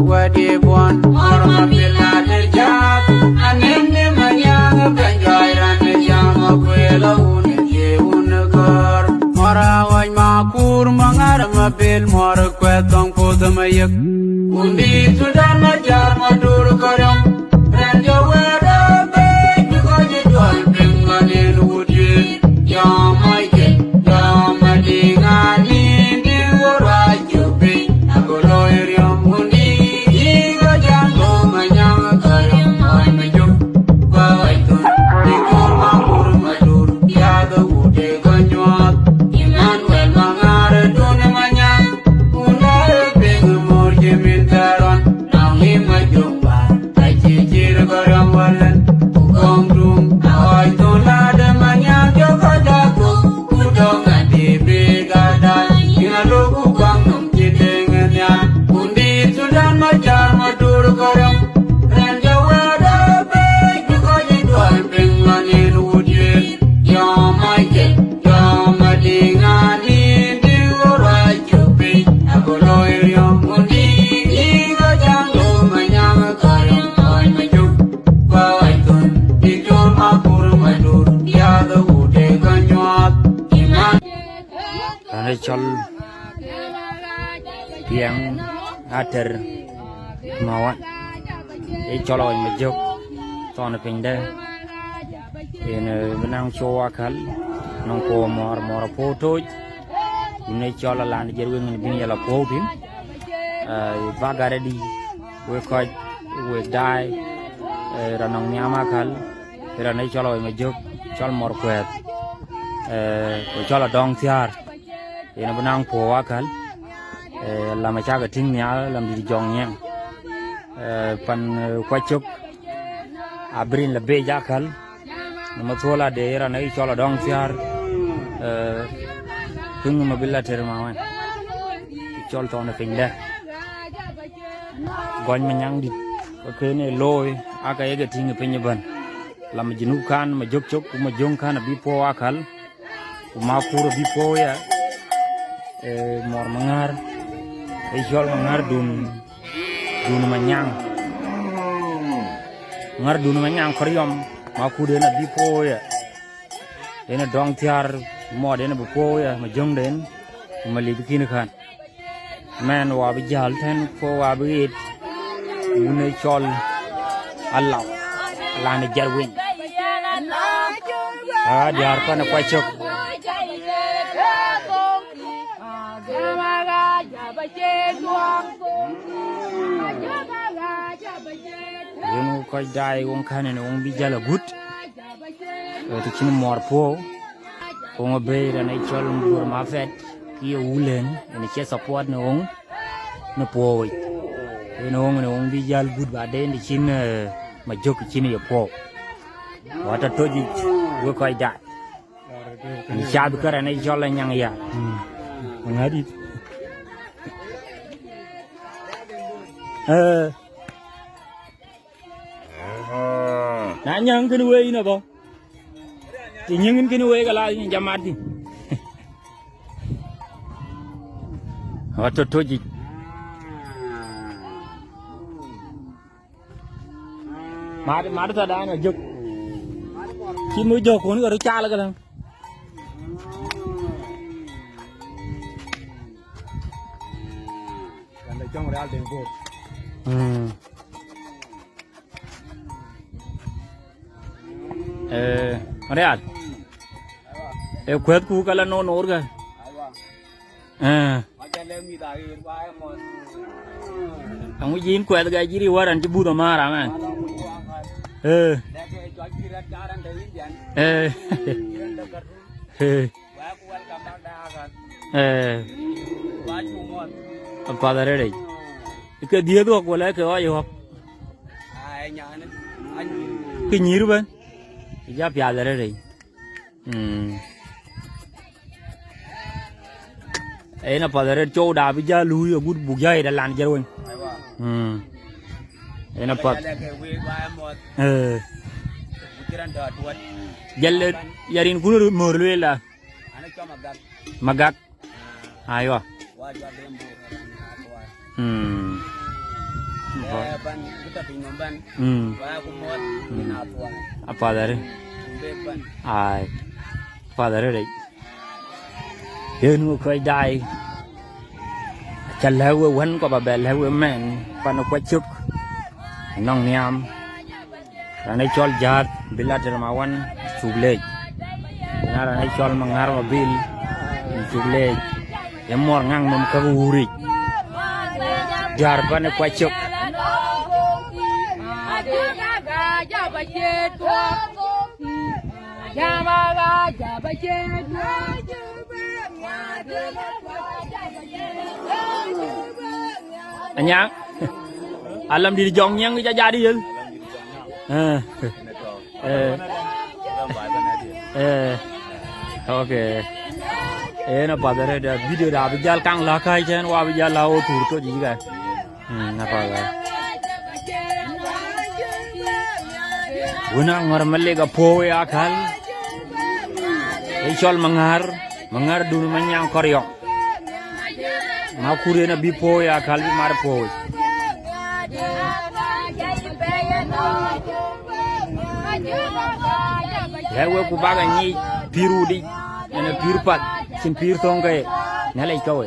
wadibon Orma bila terjat Anene manyang Kanjairan jama kwela unje unagar Marawai makur mangar mabil mar kwetong kodamayak Undi sudan majar madur karam Ranja wera bay Dukaji dual penganin wujud Ya Michael Ya Madingani Diwara jubi Aku loir yang undi Iga jango manyang karam Ay majuk Bawai tun Dikur makur madur Yaga ude kanyuat Emmanuel mangar dun manyang Undar ping mur jemin taron Nang hima jumpa Cicir karam walan Ukong dum Ay tun lada manyang Joko daku Kudong adi brigadan Inaluku bang nung cidengan ya Undi sudan majar madur karam Ranja wada bay Duka jidwal pinglanin wujud Ya Michael Ya Madingani Diwara jubi Aku loir yang undi Iga janggo manyang karam Ay majuk Bawai tun Dikur makur madur Yaga ude kanyuat Iman Karena chol Piang Adar Mawat Chol awal majuk Tona pindah Ini benang show akal Nong ko mor potoj Ini chol alan jerwing ini bini yala potin Vagare di We koj We dai Ranong nyama akal Ini chol awal majuk Chol mor kwet Chol adong tiar Ini benang po akal Lama caga ting niya Lam di jong nyang Pan kwachuk Abrin lebih jakal Nama tola daerah nai cola dong siar Tunggu mobil termawan Col tona pindah Gon menyang di Kene loy Aka ega tinggi penyeban Lama jenukan majok-jok Majongkan bipo akal Umakur bipo ya Mor mengar Col mengar dun menyang Mengar dun menyang karyom Maku dena bipo ya Dena dong tiar Mo dena bipo ya Majong den Umali bikin kan Man wabi jahal ten Ko wabi it Une chol Allah Lani jarwin Diar pa na kwachok Yung koi dai wong kanen wong bijala gut to kin morpo wong be ra nei chol mbur ma fet ki ulen ni che support no wong no po no wong bijal gut ba de ni kin ma jok kin yo po wata toji wo koi dai ni cha du kara nei chol nyang ya ngadi Nanyang kene we ina ba ti nyingin kene we kala ni jamati Wato toji Mar ta da na juk Ki mo jok ko ni ro chala kala Kanda chong real den bo Real kwet ku kala no nor ga Ang yin kwet ga jiri waran ci budo mara man Apa da re ke dia do ko la ke wa yo ke nyiru ban ja pya da re na padare châu đà bây giờ lùi ở bút buộc dây đã làm cho luôn na pad giờ yarin kuno mor lu la magak ayo ban kita pinomban wa kumot minatuan apa dari beban ai apa dari đấy đến ngồi khơi đai chả leo quấn có bà bè leo men và nó quay chụp nong niam rồi này chol jat bila dermawan suble nara này chol mangar mobil suble yang mor ngang mem kawuri jar ba ne quay chụp anh nhang alam di jong nyang jaja di oke nó bảo đây là video đã bị gial căng lá khai chen qua bị gial lao thủ to gì cả nó bảo là guna ngar malega poe akal ichol mangar dulu manyang koryok makure na bi poe akal bi mar poe lewe ku baga ni piru di ene pirpat sim pir tong kay nalay kawe